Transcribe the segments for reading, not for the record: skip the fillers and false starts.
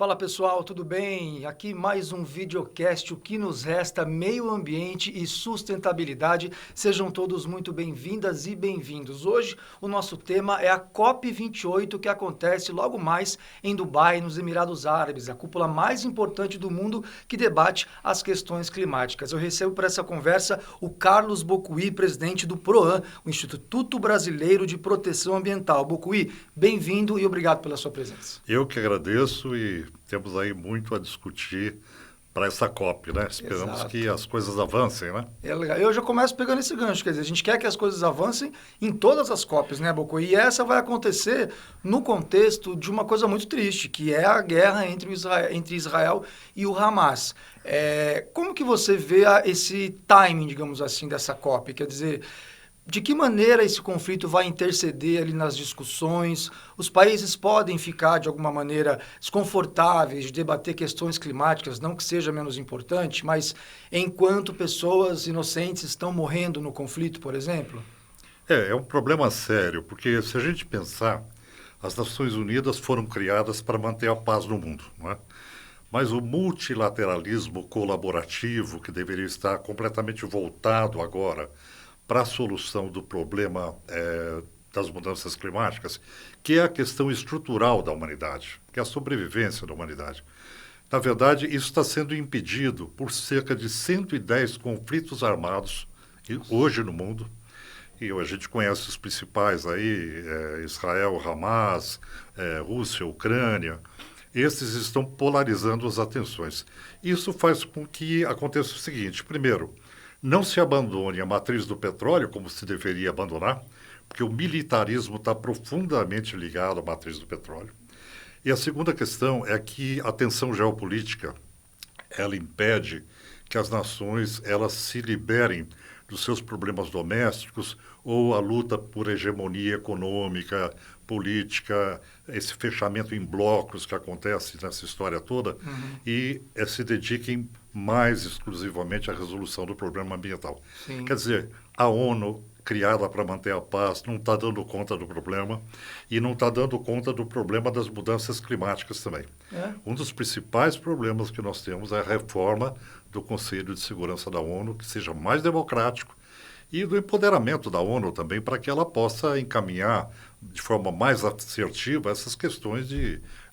Fala pessoal, tudo bem? Aqui mais um videocast, o que nos resta, meio ambiente e sustentabilidade. Sejam todos muito bem-vindas e bem-vindos. Hoje o nosso tema é a COP28 que acontece logo mais em Dubai, nos Emirados Árabes, a cúpula mais importante do mundo que debate as questões climáticas. Eu recebo para essa conversa o Carlos Bocuí, presidente do PROAM, o Instituto Brasileiro de Proteção Ambiental. Bocuí, bem-vindo e obrigado pela sua presença. Eu que agradeço e temos aí muito a discutir para essa COP, né? Esperamos Exato. que as coisas avancem, né? É legal. Eu já começo pegando esse gancho, quer dizer, a gente quer que as coisas avancem em todas as COPs, né, Bocuí? E essa vai acontecer no contexto de uma coisa muito triste, que é a guerra entre Israel e o Hamas. Como que você vê esse timing, digamos assim, dessa COP? Quer dizer, de que maneira esse conflito vai interceder ali nas discussões? Os países podem ficar, de alguma maneira, desconfortáveis de debater questões climáticas, não que seja menos importante, mas enquanto pessoas inocentes estão morrendo no conflito, por exemplo? É um problema sério, porque se a gente pensar, as Nações Unidas foram criadas para manter a paz no mundo, não é? Mas o multilateralismo colaborativo, que deveria estar completamente voltado agora para a solução do problema das mudanças climáticas, que é a questão estrutural da humanidade, que é a sobrevivência da humanidade. Na verdade, isso está sendo impedido por cerca de 110 conflitos armados hoje no mundo. E a gente conhece os principais aí, Israel, Hamas, Rússia, Ucrânia. Esses estão polarizando as atenções. Isso faz com que aconteça o seguinte: primeiro, não se abandone a matriz do petróleo, como se deveria abandonar, porque o militarismo está profundamente ligado à matriz do petróleo. E a segunda questão é que a tensão geopolítica, ela impede que as nações elas se liberem dos seus problemas domésticos ou a luta por hegemonia econômica, política, esse fechamento em blocos que acontece nessa história toda, e se dediquem mais exclusivamente à resolução do problema ambiental. Sim. Quer dizer, a ONU, criada para manter a paz, não está dando conta do problema e não está dando conta do problema das mudanças climáticas também. Um dos principais problemas que nós temos é a reforma do Conselho de Segurança da ONU, que seja mais democrático, e do empoderamento da ONU também, para que ela possa encaminhar de forma mais assertiva essas questões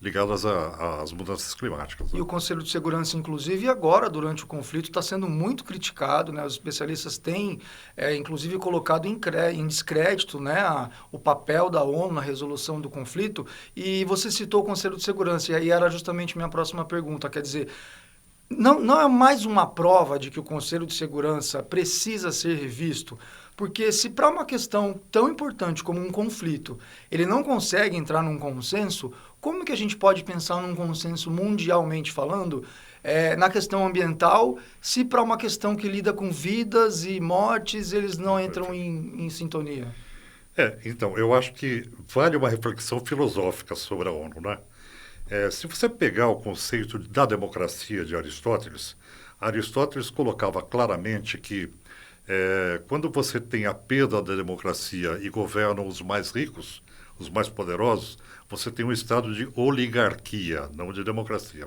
ligadas às mudanças climáticas. E o Conselho de Segurança, inclusive, agora, durante o conflito, está sendo muito criticado, né? Os especialistas têm, inclusive, colocado em descrédito, né, o papel da ONU na resolução do conflito. E você citou o Conselho de Segurança, e aí era justamente minha próxima pergunta. Quer dizer, não é mais uma prova de que o Conselho de Segurança precisa ser revisto? Porque se para uma questão tão importante como um conflito, ele não consegue entrar num consenso, como que a gente pode pensar num consenso mundialmente falando, na questão ambiental, se para uma questão que lida com vidas e mortes, eles não entram em sintonia? Então, eu acho que vale uma reflexão filosófica sobre a ONU, né? Se você pegar o conceito da democracia de Aristóteles, Aristóteles colocava claramente que quando você tem a perda da democracia e governam os mais ricos, os mais poderosos, você tem um estado de oligarquia, não de democracia.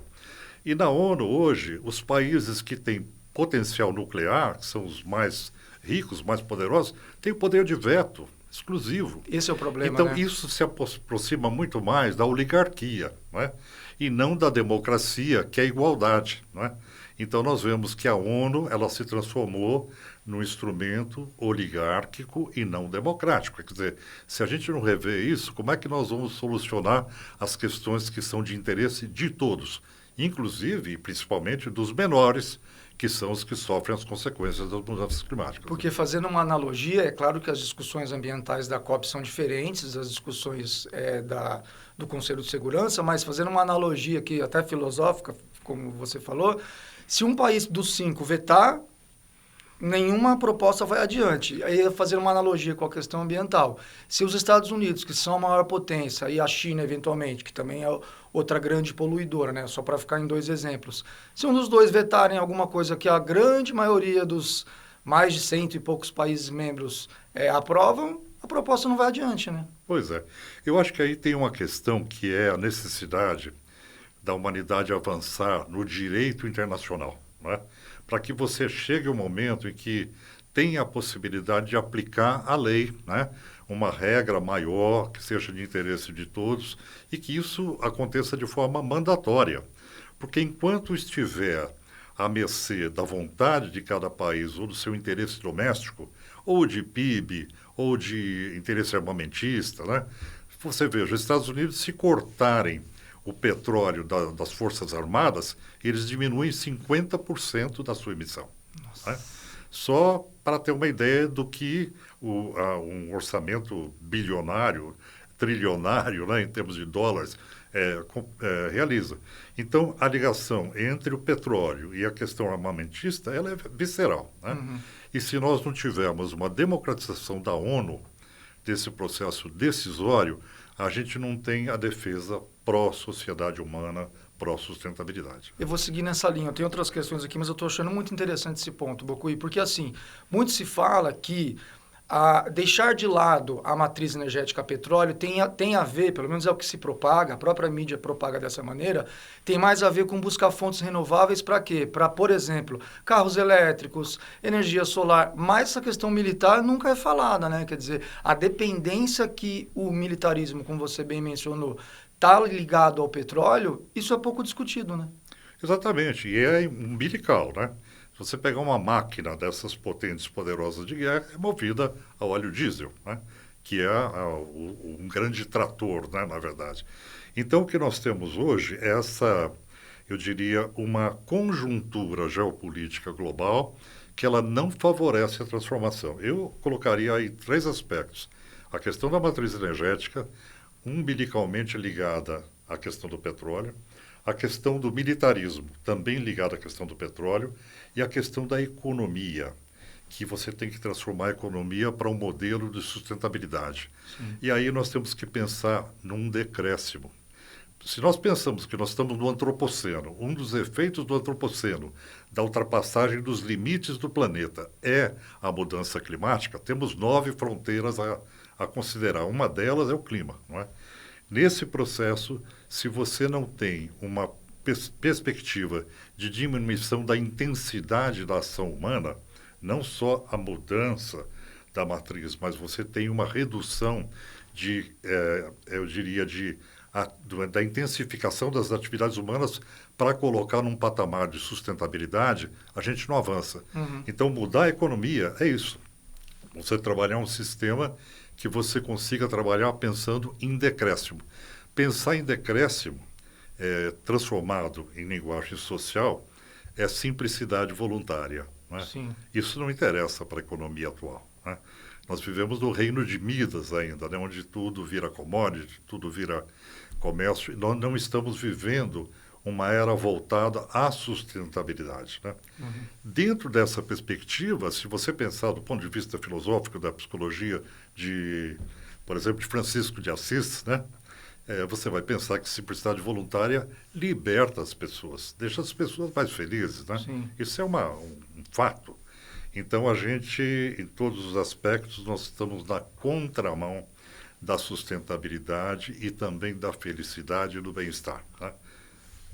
E na ONU, hoje, os países que têm potencial nuclear, que são os mais ricos, mais poderosos, têm o poder de veto exclusivo. Esse é o problema, então, né? isso se aproxima muito mais da oligarquia, não é? E não da democracia, que é a igualdade, não é? Então, nós vemos que a ONU ela se transformou num instrumento oligárquico e não democrático. Quer dizer, se a gente não rever isso, como é que nós vamos solucionar as questões que são de interesse de todos, inclusive e principalmente dos menores, que são os que sofrem as consequências das mudanças climáticas? Porque, fazendo uma analogia, é claro que as discussões ambientais da COP são diferentes das discussões do Conselho de Segurança, mas fazendo uma analogia aqui, até filosófica, como você falou, se um país dos 5 vetar, nenhuma proposta vai adiante. Aí, fazendo uma analogia com a questão ambiental, se os Estados Unidos, que são a maior potência, e a China, eventualmente, que também é outra grande poluidora, né? Só para ficar em 2 exemplos, se um dos dois vetarem alguma coisa que a grande maioria dos mais de 100 e poucos países membros aprovam, a proposta não vai adiante, né? Pois é. Eu acho que aí tem uma questão que é a necessidade da humanidade avançar no direito internacional, né? Para que você chegue ao momento em que tem a possibilidade de aplicar a lei, né? Uma regra maior, que seja de interesse de todos, e que isso aconteça de forma mandatória. Porque enquanto estiver à mercê da vontade de cada país ou do seu interesse doméstico, ou de PIB, ou de interesse armamentista, né? Você veja, os Estados Unidos, se cortarem o petróleo das Forças Armadas, eles diminuem 50% da sua emissão. Né? Só para ter uma ideia do que um orçamento bilionário, trilionário, né, em termos de dólares, realiza. Então, a ligação entre o petróleo e a questão armamentista, ela é visceral. Né? Uhum. E se nós não tivermos uma democratização da ONU, desse processo decisório, a gente não tem a defesa pró-sociedade humana, pró-sustentabilidade. Eu vou seguir nessa linha. Eu tenho outras questões aqui, mas eu estou achando muito interessante esse ponto, Bocuí, porque assim, muito se fala que deixar de lado a matriz energética petróleo tem a ver, pelo menos é o que se propaga, a própria mídia propaga dessa maneira, tem mais a ver com buscar fontes renováveis para quê? Para, por exemplo, carros elétricos, energia solar, mas essa questão militar nunca é falada, né? Quer dizer, a dependência que o militarismo, como você bem mencionou, está ligado ao petróleo, isso é pouco discutido, né? Exatamente, e é umbilical, né? Se você pegar uma máquina dessas potentes, poderosas de guerra, é movida a óleo diesel, né? Que é um grande trator, né, na verdade. Então, o que nós temos hoje é eu diria, uma conjuntura geopolítica global que ela não favorece a transformação. Eu colocaria aí 3 aspectos. A questão da matriz energética, umbilicalmente ligada à questão do petróleo, a questão do militarismo, também ligada à questão do petróleo, e a questão da economia, que você tem que transformar a economia para um modelo de sustentabilidade. Sim. E aí nós temos que pensar num decréscimo. Se nós pensamos que nós estamos no antropoceno, um dos efeitos do antropoceno, da ultrapassagem dos limites do planeta, é a mudança climática, temos 9 fronteiras a considerar. Uma delas é o clima, não é? Nesse processo, se você não tem uma perspectiva de diminuição da intensidade da ação humana, não só a mudança da matriz, mas você tem uma redução eu diria, da intensificação das atividades humanas para colocar num patamar de sustentabilidade, a gente não avança. Uhum. Então, mudar a economia é isso. Você trabalhar um sistema que você consiga trabalhar pensando em decréscimo. Pensar em decréscimo, transformado em linguagem social, é simplicidade voluntária. Né? Sim. Isso não interessa para a economia atual. Né? Nós vivemos no reino de Midas ainda, né? Onde tudo vira commodity, tudo vira comércio, e nós não estamos vivendo uma era voltada à sustentabilidade. Né? Uhum. Dentro dessa perspectiva, se você pensar do ponto de vista filosófico da psicologia por exemplo, de Francisco de Assis, né? Você vai pensar que simplicidade voluntária liberta as pessoas, deixa as pessoas mais felizes. Né? Isso é um fato. Então, a gente, em todos os aspectos, nós estamos na contramão da sustentabilidade e também da felicidade e do bem-estar. Né?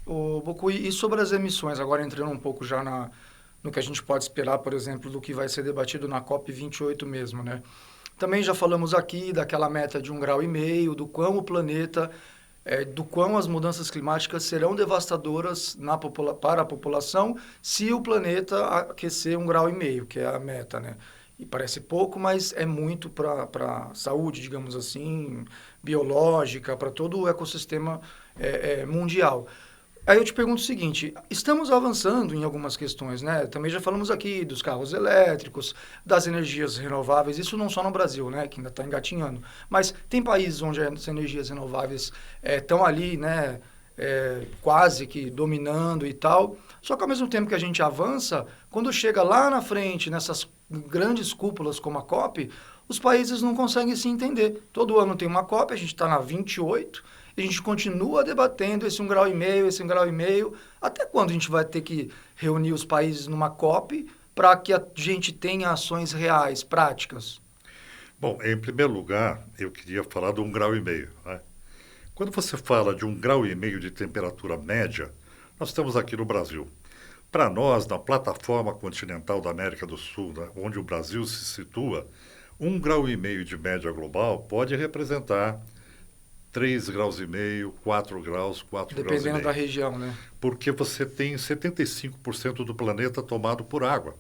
Bocuí, e sobre as emissões, agora entrando um pouco já no que a gente pode esperar, por exemplo, do que vai ser debatido na COP28 mesmo, né? Também já falamos aqui daquela meta de 1,5 graus, do quão o planeta, do quão as mudanças climáticas serão devastadoras para a população se o planeta aquecer 1,5 graus, que é a meta, né? E parece pouco, mas é muito para a saúde, digamos assim, biológica, para todo o ecossistema mundial. Aí eu te pergunto o seguinte, estamos avançando em algumas questões, né? Também já falamos aqui dos carros elétricos, das energias renováveis, isso não só no Brasil, né? Que ainda está engatinhando. Mas tem países onde as energias renováveis estão ali, né? Quase que dominando e tal. Só que ao mesmo tempo que a gente avança, quando chega lá na frente, nessas grandes cúpulas como a COP, os países não conseguem se entender. Todo ano tem uma COP, a gente está na 28, e a gente continua debatendo esse 1,5 graus, esse 1,5 graus. Até quando a gente vai ter que reunir os países numa COP para que a gente tenha ações reais, práticas? Bom, em primeiro lugar, eu queria falar do 1,5 graus. Né? Quando você fala de 1,5 graus de temperatura média, nós estamos aqui no Brasil. Para nós, na plataforma continental da América do Sul, né, onde o Brasil se situa, 1,5 graus de média global pode representar 3,5 graus, 4 graus, 4 graus e Dependendo meio. da região, né? Porque você tem 75% do planeta tomado por água.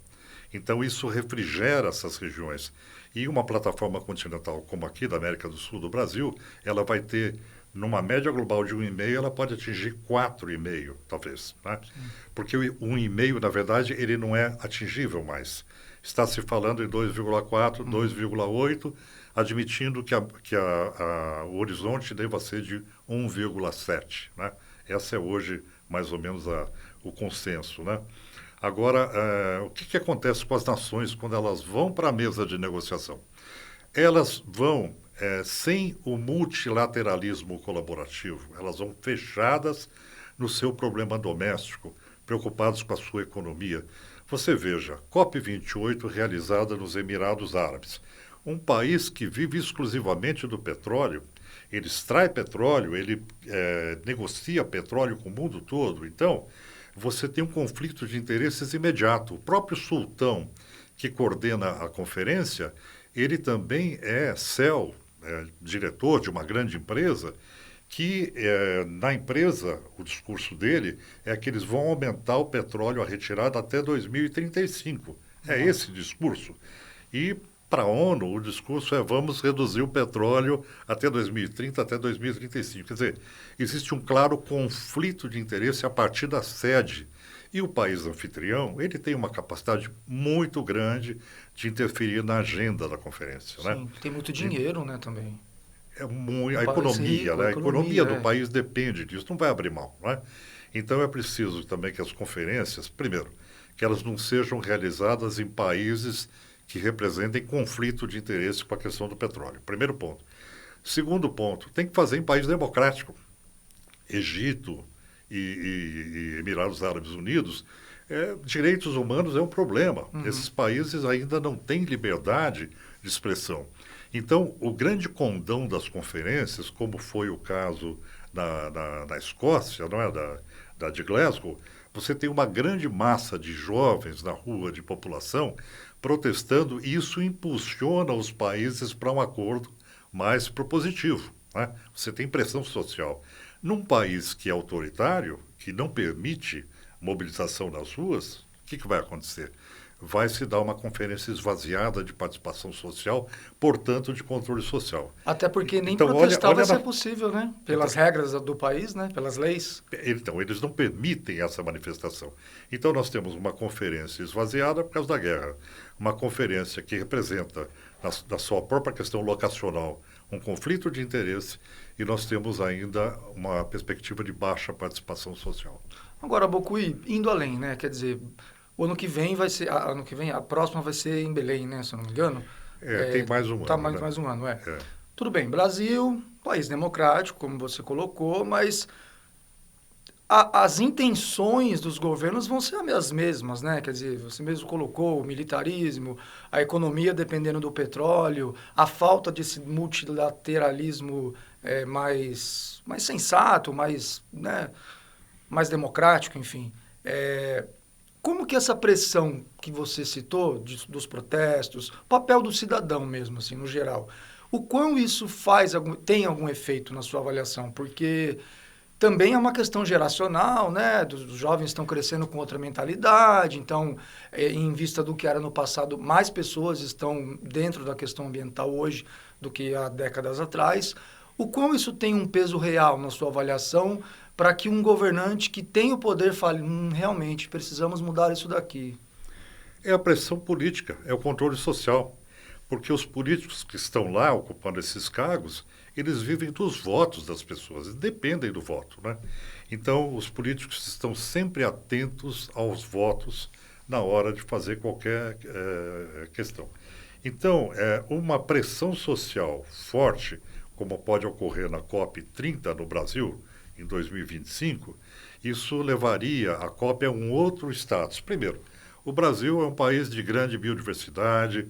Então, isso refrigera essas regiões. E uma plataforma continental como aqui, da América do Sul, do Brasil, ela vai ter, numa média global de 1,5, ela pode atingir 4,5, talvez. Né? Porque o 1,5, na verdade, ele não é atingível mais. Está se falando em 2,4, 2,8, admitindo que o horizonte deva ser de 1,7. Né? Essa é hoje, mais ou menos, o consenso. Né? Agora, o que acontece com as nações quando elas vão para a mesa de negociação? Elas vão sem o multilateralismo colaborativo, elas vão fechadas no seu problema doméstico, preocupados com a sua economia. Você veja, COP28 realizada nos Emirados Árabes, um país que vive exclusivamente do petróleo, ele extrai petróleo, ele negocia petróleo com o mundo todo. Então, você tem um conflito de interesses imediato. O próprio sultão que coordena a conferência, ele também é CEO, diretor de uma grande empresa, que na empresa, o discurso dele é que eles vão aumentar o petróleo a retirada até 2035. É esse discurso. E para a ONU, o discurso é vamos reduzir o petróleo até 2030, até 2035. Quer dizer, existe um claro conflito de interesse a partir da sede. E o país anfitrião, ele tem uma capacidade muito grande de interferir na agenda da conferência. Sim, né? tem muito dinheiro, né, também. A economia, Rico, né? A economia do é. país depende disso, não vai abrir mão. Né? Então é preciso também que as conferências, primeiro, que elas não sejam realizadas em países que representem conflito de interesse com a questão do petróleo. Primeiro ponto. Segundo ponto, tem que fazer em país democrático. Egito e Emirados Árabes Unidos, direitos humanos é um problema. Esses países ainda não têm liberdade de expressão. Então, o grande condão das conferências, como foi o caso na Escócia, não é? de Glasgow, você tem uma grande massa de jovens na rua, de população, protestando, e isso impulsiona os países para um acordo mais propositivo. Né? Você tem pressão social. Num país que é autoritário, que não permite mobilização nas ruas, o que vai acontecer? Vai se dar uma conferência esvaziada de participação social, portanto, de controle social. Até porque nem Então, protestar vai ser possível, né? Pelas regras do país, né? Pelas leis. Então, eles não permitem essa manifestação. Então, nós temos uma conferência esvaziada por causa da guerra. Uma conferência que representa, na sua própria questão locacional, um conflito de interesse, e nós temos ainda uma perspectiva de baixa participação social. Agora, Bocuí, indo além, né? Quer dizer, o ano que vem a próxima vai ser em Belém, né? Se eu não me engano. Tem mais um tá ano. mais um ano, Tudo bem, Brasil, país democrático, como você colocou, mas as intenções dos governos vão ser as mesmas, né? Quer dizer, você mesmo colocou o militarismo, a economia dependendo do petróleo, a falta desse multilateralismo mais sensato, né, mais democrático, enfim. Como que essa pressão que você citou, dos protestos, papel do cidadão mesmo, assim, no geral, o quão isso tem algum efeito na sua avaliação? Porque também é uma questão geracional, né? Os jovens estão crescendo com outra mentalidade, então, em vista do que era no passado, mais pessoas estão dentro da questão ambiental hoje do que há décadas atrás. O quão isso tem um peso real na sua avaliação para que um governante que tem o poder fale, realmente, precisamos mudar isso daqui? É a pressão política, é o controle social. Porque os políticos que estão lá ocupando esses cargos, eles vivem dos votos das pessoas, eles dependem do voto. Né? Então, os políticos estão sempre atentos aos votos na hora de fazer qualquer questão. Então, uma pressão social forte, como pode ocorrer na COP30 no Brasil, em 2025, isso levaria a COP a um outro status. Primeiro, o Brasil é um país de grande biodiversidade,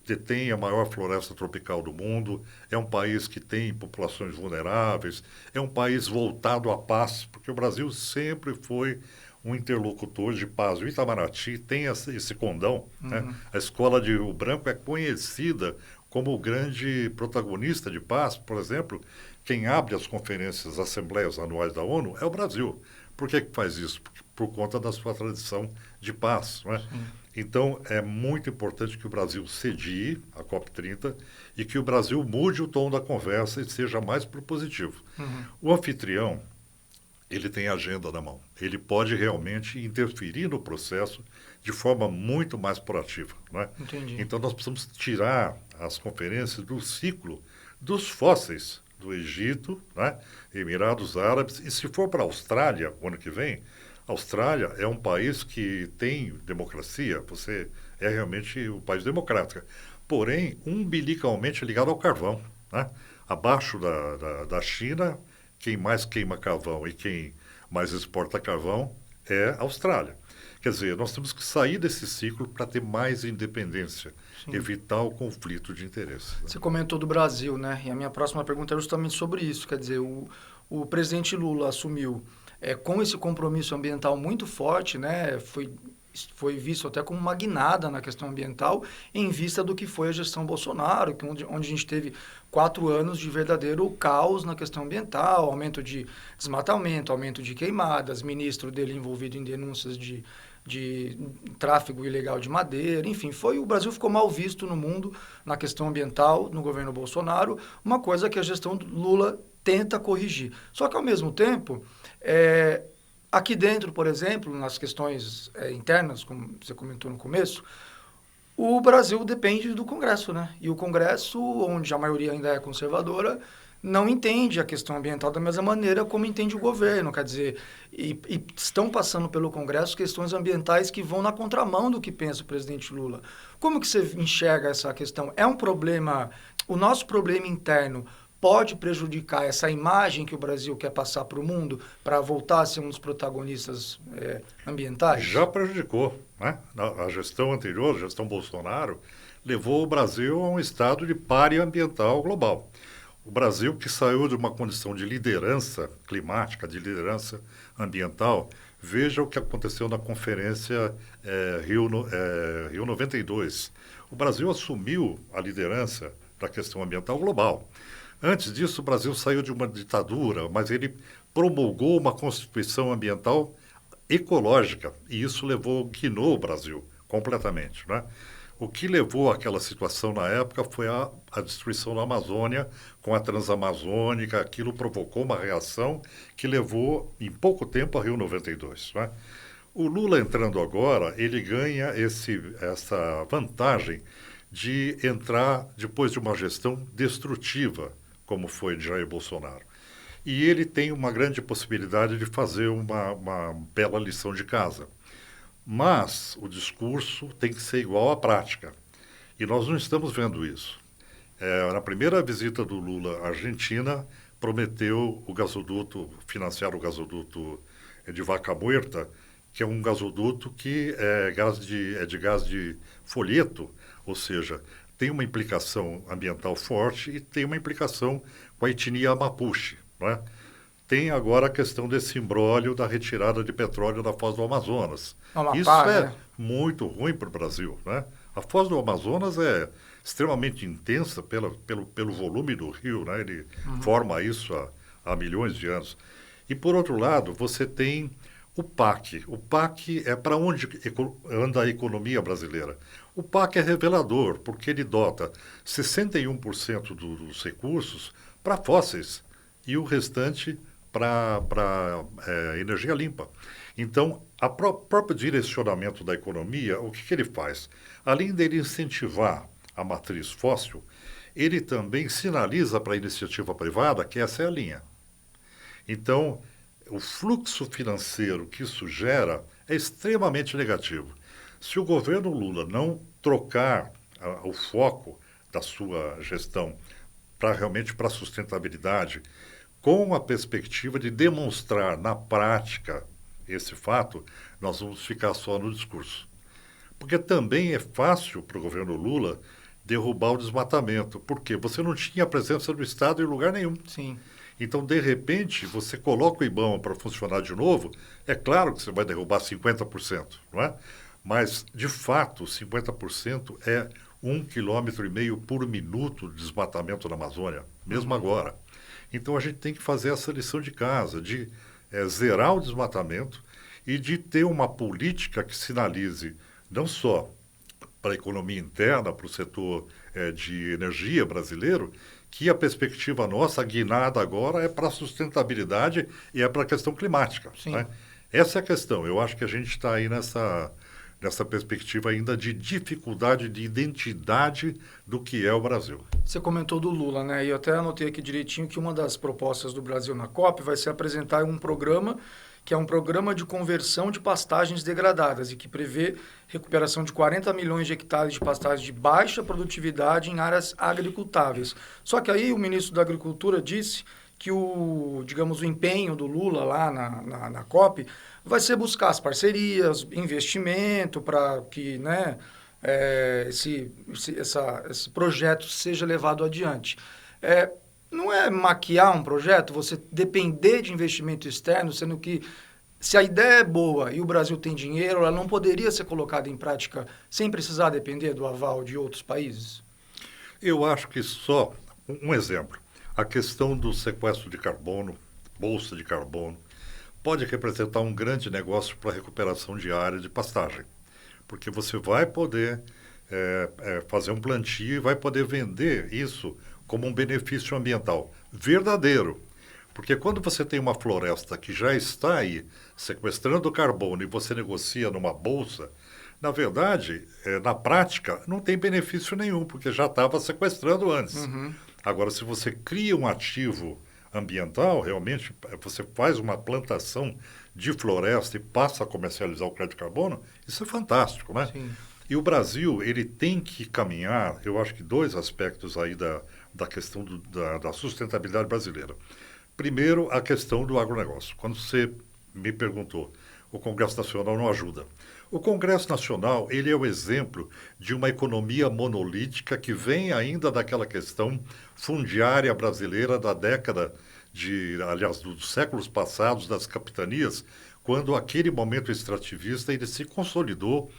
detém a maior floresta tropical do mundo, é um país que tem populações vulneráveis, é um país voltado à paz, porque o Brasil sempre foi um interlocutor de paz. O Itamaraty tem esse condão, né? A escola de Rio Branco é conhecida como o grande protagonista de paz. Por exemplo, quem abre as conferências, as assembleias anuais da ONU é o Brasil. Por que faz isso? Por conta da sua tradição de paz, não é? Então, é muito importante que o Brasil cedie à COP30 e que o Brasil mude o tom da conversa e seja mais propositivo. O anfitrião, ele tem a agenda na mão. Ele pode realmente interferir no processo de forma muito mais proativa, não é? Entendi. Então, nós precisamos tirar as conferências do ciclo dos fósseis do Egito, né? Emirados Árabes, e se for para a Austrália, o ano que vem, a Austrália é um país que tem democracia, você é realmente um país democrático, porém, umbilicalmente ligado ao carvão, né? Abaixo da China, quem mais queima carvão e quem mais exporta carvão é a Austrália. Quer dizer, nós temos que sair desse ciclo para ter mais independência, evitar o conflito de interesses. Você comentou do Brasil, né? E a minha próxima pergunta é justamente sobre isso. Quer dizer, o presidente Lula assumiu com esse compromisso ambiental muito forte, né? Foi visto até como uma guinada na questão ambiental, em vista do que foi a gestão Bolsonaro, onde a gente teve 4 anos de verdadeiro caos na questão ambiental, aumento de desmatamento, aumento de queimadas, ministro dele envolvido em denúncias de tráfego ilegal de madeira, enfim, o Brasil ficou mal visto no mundo na questão ambiental, no governo Bolsonaro, uma coisa que a gestão Lula tenta corrigir. Só que, ao mesmo tempo, aqui dentro, por exemplo, nas questões internas, como você comentou no começo, o Brasil depende do Congresso, né? E o Congresso, onde a maioria ainda é conservadora, não entende a questão ambiental da mesma maneira como entende o governo, quer dizer, e estão passando pelo Congresso questões ambientais que vão na contramão do que pensa o presidente Lula. Como que você enxerga essa questão? É um problema, o nosso problema interno pode prejudicar essa imagem que o Brasil quer passar para o mundo para voltar a ser um dos protagonistas ambientais? Já prejudicou, né? A gestão anterior, a gestão Bolsonaro, levou o Brasil a um estado de pária ambiental global. O Brasil, que saiu de uma condição de liderança climática, de liderança ambiental, veja o que aconteceu na conferência Rio 92. O Brasil assumiu a liderança da questão ambiental global. Antes disso, o Brasil saiu de uma ditadura, mas ele promulgou uma Constituição ambiental ecológica, e isso guinou o Brasil completamente, né? O que levou àquela situação na época foi a destruição da Amazônia com a Transamazônica. Aquilo provocou uma reação que levou, em pouco tempo, a Rio 92. Né? O Lula entrando agora, ele ganha essa vantagem de entrar depois de uma gestão destrutiva, como foi de Jair Bolsonaro. E ele tem uma grande possibilidade de fazer uma bela lição de casa. Mas o discurso tem que ser igual à prática. E nós não estamos vendo isso. Na primeira visita do Lula à Argentina, prometeu financiar o gasoduto de Vaca Muerta, que é um gasoduto que é de gás de folheto, ou seja, tem uma implicação ambiental forte e tem uma implicação com a etnia Mapuche, né? Tem agora a questão desse imbróglio da retirada de petróleo da Foz do Amazonas. Isso é muito ruim para o Brasil, né? A Foz do Amazonas é extremamente intensa pelo volume do rio, né? Ele forma isso há milhões de anos. E, por outro lado, você tem o PAC. O PAC é para onde anda a economia brasileira. O PAC é revelador, porque ele dota 61% dos recursos para fósseis e o restante para energia limpa. Então, o próprio direcionamento da economia, o que ele faz? Além dele incentivar a matriz fóssil, ele também sinaliza para a iniciativa privada que essa é a linha. Então, o fluxo financeiro que isso gera é extremamente negativo. Se o governo Lula não trocar o foco da sua gestão realmente para a sustentabilidade, com a perspectiva de demonstrar na prática esse fato, nós vamos ficar só no discurso. Porque também é fácil para o governo Lula derrubar o desmatamento, porque você não tinha a presença do Estado em lugar nenhum. Sim. Então, de repente, você coloca o IBAMA para funcionar de novo, é claro que você vai derrubar 50%, não é? Mas, de fato, 50% é 1,5 km por minuto de desmatamento na Amazônia, mesmo agora. Então, a gente tem que fazer essa lição de casa, de zerar o desmatamento e de ter uma política que sinalize não só para a economia interna, para o setor de energia brasileiro, que a perspectiva nossa, guinada agora, é para a sustentabilidade e é para a questão climática. Né? Essa é a questão. Eu acho que a gente está aí nessa perspectiva ainda de dificuldade de identidade do que é o Brasil. Você comentou do Lula, né? E eu até anotei aqui direitinho que uma das propostas do Brasil na COP vai ser apresentar um programa que é um programa de conversão de pastagens degradadas e que prevê recuperação de 40 milhões de hectares de pastagens de baixa produtividade em áreas agricultáveis. Só que aí o ministro da Agricultura disse que o empenho do Lula lá na COP vai ser buscar as parcerias, investimento para que, né, esse projeto seja levado adiante. Não é maquiar um projeto, você depender de investimento externo, sendo que se a ideia é boa e o Brasil tem dinheiro, ela não poderia ser colocada em prática sem precisar depender do aval de outros países? Eu acho que só um exemplo. A questão do sequestro de carbono, bolsa de carbono, pode representar um grande negócio para a recuperação de área de pastagem, porque você vai poder fazer um plantio e vai poder vender isso como um benefício ambiental verdadeiro. Porque quando você tem uma floresta que já está aí sequestrando carbono e você negocia numa bolsa, na verdade, na prática, não tem benefício nenhum, porque já estava sequestrando antes. Uhum. Agora, se você cria um ativo ambiental, realmente você faz uma plantação de floresta e passa a comercializar o crédito de carbono, isso é fantástico, né? Sim. E o Brasil, ele tem que caminhar, eu acho que dois aspectos aí da questão da sustentabilidade brasileira. Primeiro, a questão do agronegócio. Quando você me perguntou, o Congresso Nacional não ajuda. O Congresso Nacional, ele é o exemplo de uma economia monolítica que vem ainda daquela questão fundiária brasileira da década dos séculos passados, das capitanias, quando aquele momento extrativista ele se consolidou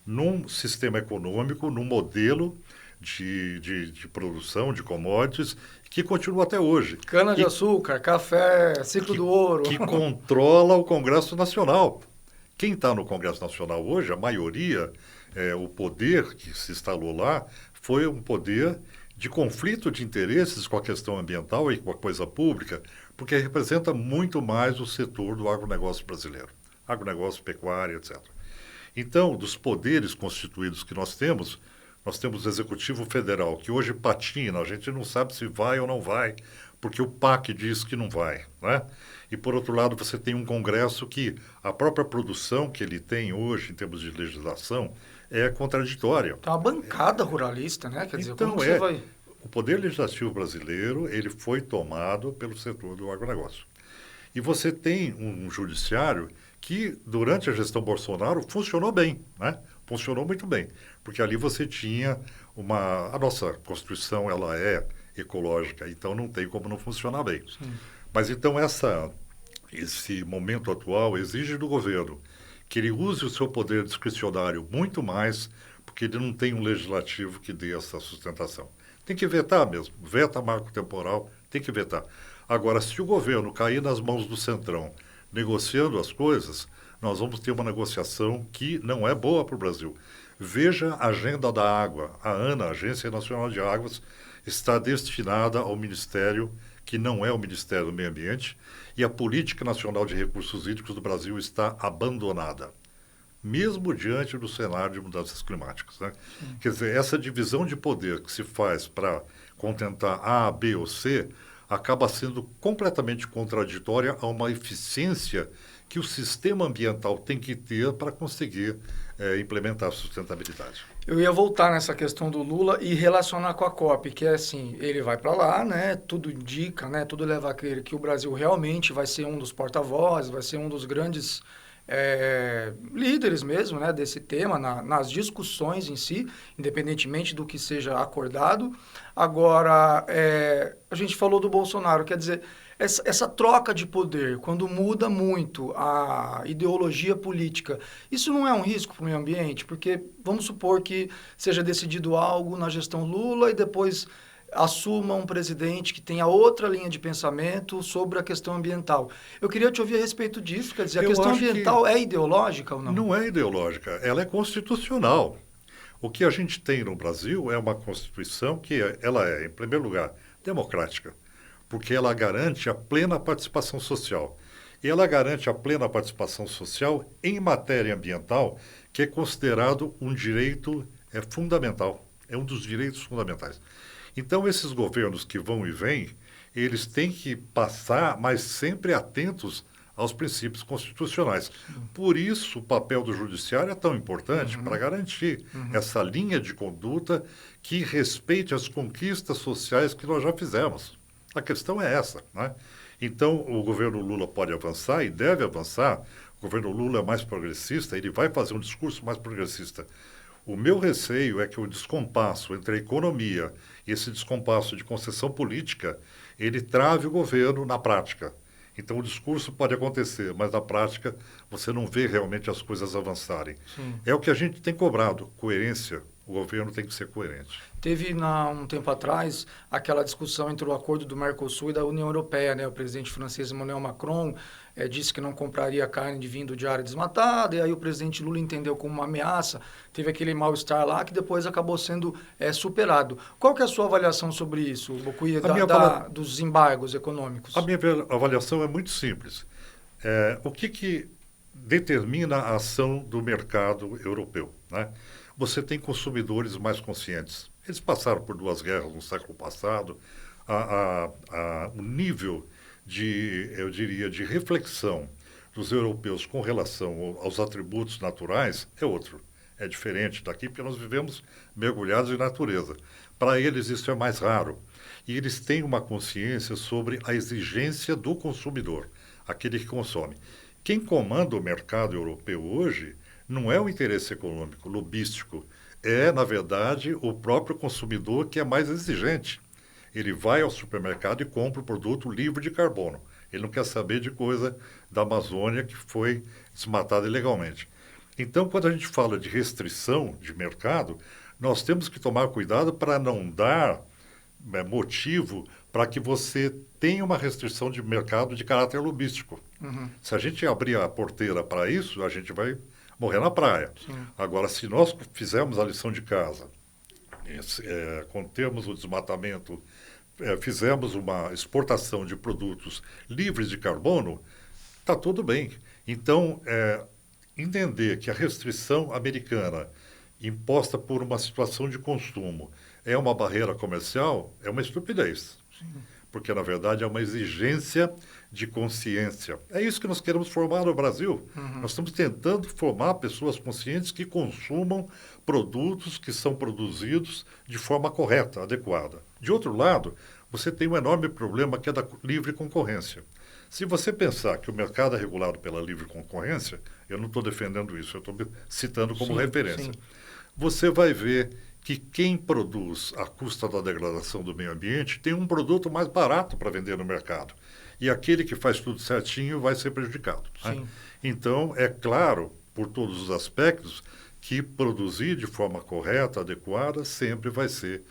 num sistema econômico, num modelo de produção de commodities que continua até hoje. Cana-de-açúcar, café, ciclo do ouro. Que controla o Congresso Nacional. Quem está no Congresso Nacional hoje, a maioria, o poder que se instalou lá, foi um poder de conflito de interesses com a questão ambiental e com a coisa pública, porque representa muito mais o setor do agronegócio brasileiro. Agronegócio, pecuária, etc. Então, dos poderes constituídos que nós temos o Executivo Federal, que hoje patina, a gente não sabe se vai ou não vai, porque o PAC diz que não vai, né? E, por outro lado, você tem um Congresso que a própria produção que ele tem hoje, em termos de legislação, é contraditória. Tem uma bancada ruralista, né? Quer dizer, então, como você vai... O poder legislativo brasileiro, ele foi tomado pelo setor do agronegócio. E você tem um judiciário que, durante a gestão Bolsonaro, funcionou bem, né? Funcionou muito bem, porque ali você tinha a nossa Constituição, ela é ecológica, então não tem como não funcionar bem. Sim. Mas então esse momento atual exige do governo que ele use o seu poder discricionário muito mais, porque ele não tem um legislativo que dê essa sustentação. Tem que vetar mesmo, veta marco temporal, tem que vetar. Agora, se o governo cair nas mãos do Centrão, negociando as coisas, nós vamos ter uma negociação que não é boa para o Brasil. Veja a agenda da água. A ANA, a Agência Nacional de Águas, está destinada ao Ministério, que não é o Ministério do Meio Ambiente, e a Política Nacional de Recursos Hídricos do Brasil está abandonada, mesmo diante do cenário de mudanças climáticas, né? Quer dizer, essa divisão de poder que se faz para contentar A, B ou C, acaba sendo completamente contraditória a uma eficiência que o sistema ambiental tem que ter para conseguir implementar a sustentabilidade. Eu ia voltar nessa questão do Lula e relacionar com a COP, que é assim, ele vai para lá, né? Tudo indica, né? Tudo leva a crer que o Brasil realmente vai ser um dos porta-vozes, vai ser um dos grandes líderes mesmo, né, desse tema, nas discussões em si, independentemente do que seja acordado. Agora, a gente falou do Bolsonaro, quer dizer, essa troca de poder, quando muda muito a ideologia política, isso não é um risco para o meio ambiente? Porque vamos supor que seja decidido algo na gestão Lula e depois assuma um presidente que tenha outra linha de pensamento sobre a questão ambiental. Eu queria te ouvir a respeito disso, quer dizer, a questão ambiental é ideológica ou não? Não é ideológica, ela é constitucional. O que a gente tem no Brasil é uma Constituição que ela é, em primeiro lugar, democrática, porque ela garante a plena participação social. E ela garante a plena participação social em matéria ambiental, que é considerado um direito fundamental, é um dos direitos fundamentais. Então, esses governos que vão e vêm, eles têm que passar, mas sempre atentos aos princípios constitucionais. Por isso, o papel do judiciário é tão importante para garantir essa linha de conduta que respeite as conquistas sociais que nós já fizemos. A questão é essa, né? Então, o governo Lula pode avançar e deve avançar. O governo Lula é mais progressista, ele vai fazer um discurso mais progressista. O meu receio é que o descompasso entre a economia e esse descompasso de concessão política, ele trave o governo na prática. Então, o discurso pode acontecer, mas na prática você não vê realmente as coisas avançarem. Sim. É o que a gente tem cobrado, coerência. O governo tem que ser coerente. Teve, um tempo atrás, aquela discussão entre o acordo do Mercosul e da União Europeia, né? O presidente francês Emmanuel Macron disse que não compraria carne de vindo de área desmatada, e aí o presidente Lula entendeu como uma ameaça. Teve aquele mal-estar lá que depois acabou sendo superado. Qual que é a sua avaliação sobre isso, Bocuia, dos embargos econômicos? A minha avaliação é muito simples. O que determina a ação do mercado europeu, né? Você tem consumidores mais conscientes. Eles passaram por 2 guerras no século passado. O nível eu diria, de reflexão dos europeus com relação aos atributos naturais é outro. É diferente daqui, porque nós vivemos mergulhados em natureza. Para eles isso é mais raro. E eles têm uma consciência sobre a exigência do consumidor, aquele que consome. Quem comanda o mercado europeu hoje não é o interesse econômico, lobístico. É, na verdade, o próprio consumidor que é mais exigente. Ele vai ao supermercado e compra o produto livre de carbono. Ele não quer saber de coisa da Amazônia que foi desmatada ilegalmente. Então, quando a gente fala de restrição de mercado, nós temos que tomar cuidado para não dar motivo para que você tenha uma restrição de mercado de caráter lobístico. Se a gente abrir a porteira para isso, a gente vai morrer na praia. Sim. Agora, se nós fizermos a lição de casa, contemos o desmatamento, fizemos uma exportação de produtos livres de carbono, está tudo bem. Então, entender que a restrição americana imposta por uma situação de consumo é uma barreira comercial é uma estupidez. Sim. Porque, na verdade, é uma exigência de consciência. É isso que nós queremos formar no Brasil. Nós estamos tentando formar pessoas conscientes que consumam produtos que são produzidos de forma correta, adequada. De outro lado, você tem um enorme problema que é da livre concorrência. Se você pensar que o mercado é regulado pela livre concorrência, eu não estou defendendo isso, eu estou citando como referência. Sim. Você vai ver que quem produz à custa da degradação do meio ambiente tem um produto mais barato para vender no mercado. E aquele que faz tudo certinho vai ser prejudicado. Né? Então, é claro, por todos os aspectos, que produzir de forma correta, adequada, sempre vai ser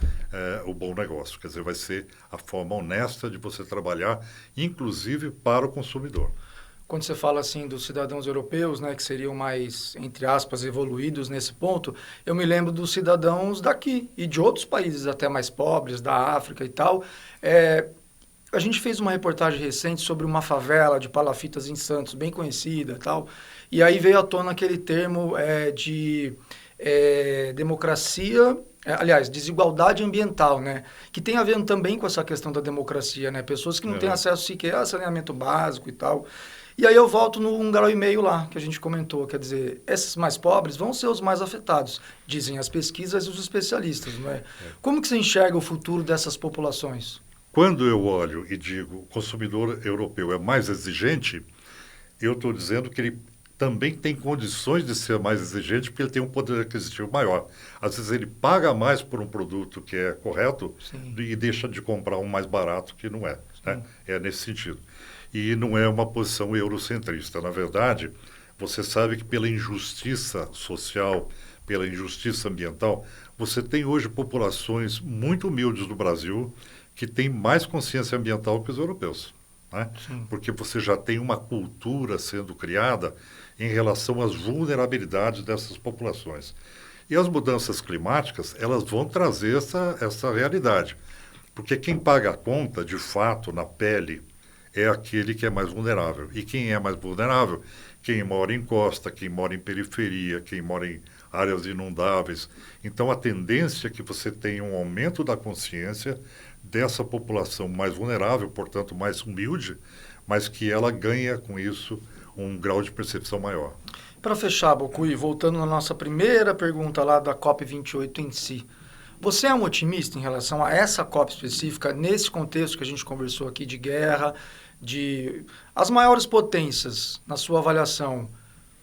o bom negócio. Quer dizer, vai ser a forma honesta de você trabalhar, inclusive para o consumidor. Quando você fala assim dos cidadãos europeus, né, que seriam mais, entre aspas, evoluídos nesse ponto, eu me lembro dos cidadãos daqui e de outros países até mais pobres, da África e tal. A gente fez uma reportagem recente sobre uma favela de Palafitas em Santos, bem conhecida e tal, e aí veio à tona aquele termo de democracia, aliás, desigualdade ambiental, né? Que tem a ver também com essa questão da democracia, né? Pessoas que não têm acesso sequer a saneamento básico e tal. E aí eu volto no 1,5 grau lá, que a gente comentou, quer dizer, esses mais pobres vão ser os mais afetados, dizem as pesquisas e os especialistas, não é? Como que você enxerga o futuro dessas populações? Quando eu olho e digo o consumidor europeu é mais exigente, eu estou dizendo que ele também tem condições de ser mais exigente porque ele tem um poder aquisitivo maior. Às vezes ele paga mais por um produto que é correto e deixa de comprar um mais barato que não é. Né? É nesse sentido. E não é uma posição eurocentrista. Na verdade, você sabe que pela injustiça social, pela injustiça ambiental, você tem hoje populações muito humildes no Brasil que têm mais consciência ambiental que os europeus. Né? Porque você já tem uma cultura sendo criada em relação às vulnerabilidades dessas populações. E as mudanças climáticas, elas vão trazer essa realidade. Porque quem paga a conta, de fato, na pele, é aquele que é mais vulnerável. E quem é mais vulnerável? Quem mora em costa, quem mora em periferia, quem mora em áreas inundáveis. Então, a tendência é que você tenha um aumento da consciência dessa população mais vulnerável, portanto, mais humilde, mas que ela ganha com isso um grau de percepção maior. Para fechar, Bocui, voltando na nossa primeira pergunta lá da COP28 em si, você é um otimista em relação a essa COP específica, nesse contexto que a gente conversou aqui de guerra, de as maiores potências, na sua avaliação,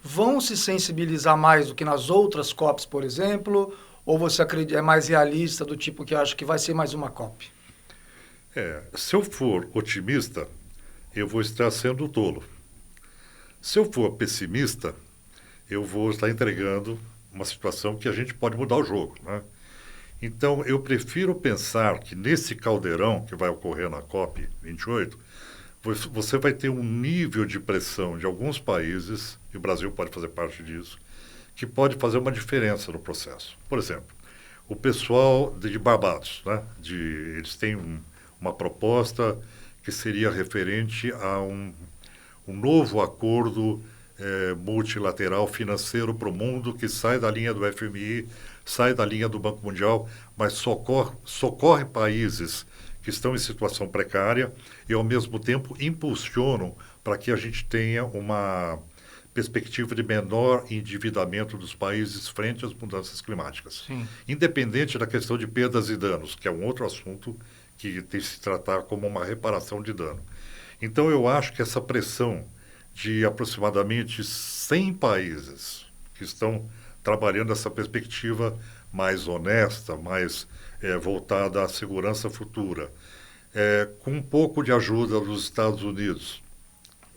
vão se sensibilizar mais do que nas outras COPs, por exemplo, ou você acredita, é mais realista, do tipo que acha que vai ser mais uma COP? Se eu for otimista, eu vou estar sendo tolo. Se eu for pessimista, eu vou estar entregando uma situação que a gente pode mudar o jogo, né? Então, eu prefiro pensar que nesse caldeirão que vai ocorrer na COP28, você vai ter um nível de pressão de alguns países, e o Brasil pode fazer parte disso, que pode fazer uma diferença no processo. Por exemplo, o pessoal de Barbados, né? Eles têm uma proposta que seria referente a um novo acordo multilateral financeiro para o mundo que sai da linha do FMI, sai da linha do Banco Mundial, mas socorre países que estão em situação precária e, ao mesmo tempo, impulsionam para que a gente tenha uma perspectiva de menor endividamento dos países frente às mudanças climáticas. Sim. Independente da questão de perdas e danos, que é um outro assunto que tem que se tratar como uma reparação de dano. Então, eu acho que essa pressão de aproximadamente 100 países que estão trabalhando essa perspectiva mais honesta, mais voltada à segurança futura, com um pouco de ajuda dos Estados Unidos.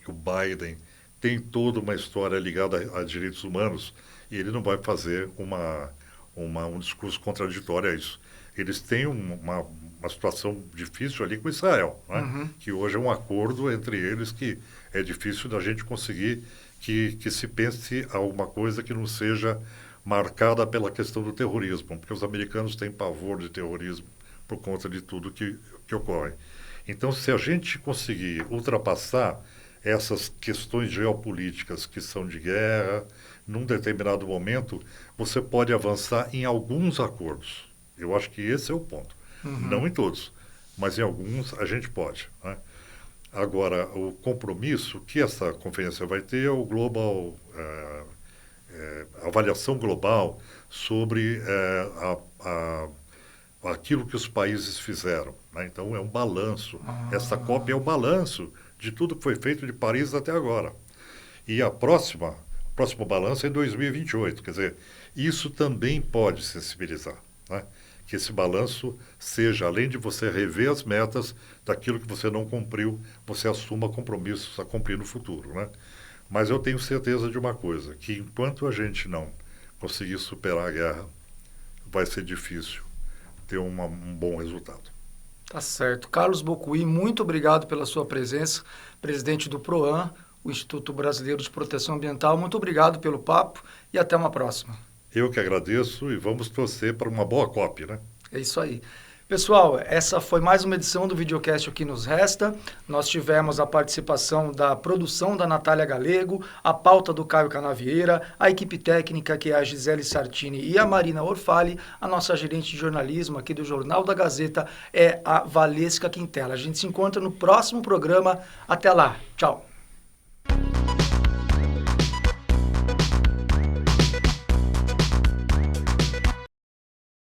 O Biden tem toda uma história ligada a direitos humanos e ele não vai fazer um discurso contraditório a isso. Eles têm uma situação difícil ali com Israel, né? Que hoje é um acordo entre eles que é difícil da gente conseguir que se pense alguma coisa que não seja marcada pela questão do terrorismo, porque os americanos têm pavor de terrorismo por conta de tudo que ocorre. Então, se a gente conseguir ultrapassar essas questões geopolíticas que são de guerra, num determinado momento, você pode avançar em alguns acordos. Eu acho que esse é o ponto. Não em todos, mas em alguns a gente pode, né? Agora, o compromisso que essa conferência vai ter é o global, a avaliação global sobre aquilo que os países fizeram, né? Então, é um balanço. Essa COP é o balanço de tudo que foi feito de Paris até agora. E o próximo balanço é em 2028. Quer dizer, isso também pode sensibilizar, né? Que esse balanço seja, além de você rever as metas daquilo que você não cumpriu, você assuma compromissos a cumprir no futuro, né? Mas eu tenho certeza de uma coisa, que enquanto a gente não conseguir superar a guerra, vai ser difícil ter um bom resultado. Tá certo. Carlos Bocui, muito obrigado pela sua presença, presidente do PROAM, o Instituto Brasileiro de Proteção Ambiental. Muito obrigado pelo papo e até uma próxima. Eu que agradeço e vamos torcer para uma boa COP, né? É isso aí. Pessoal, essa foi mais uma edição do Videocast O Que Nos Resta. Nós tivemos a participação da produção da Natália Galego, a pauta do Caio Canavieira, a equipe técnica que é a Gisele Sartini e a Marina Orfali, a nossa gerente de jornalismo aqui do Jornal da Gazeta é a Valesca Quintela. A gente se encontra no próximo programa. Até lá. Tchau.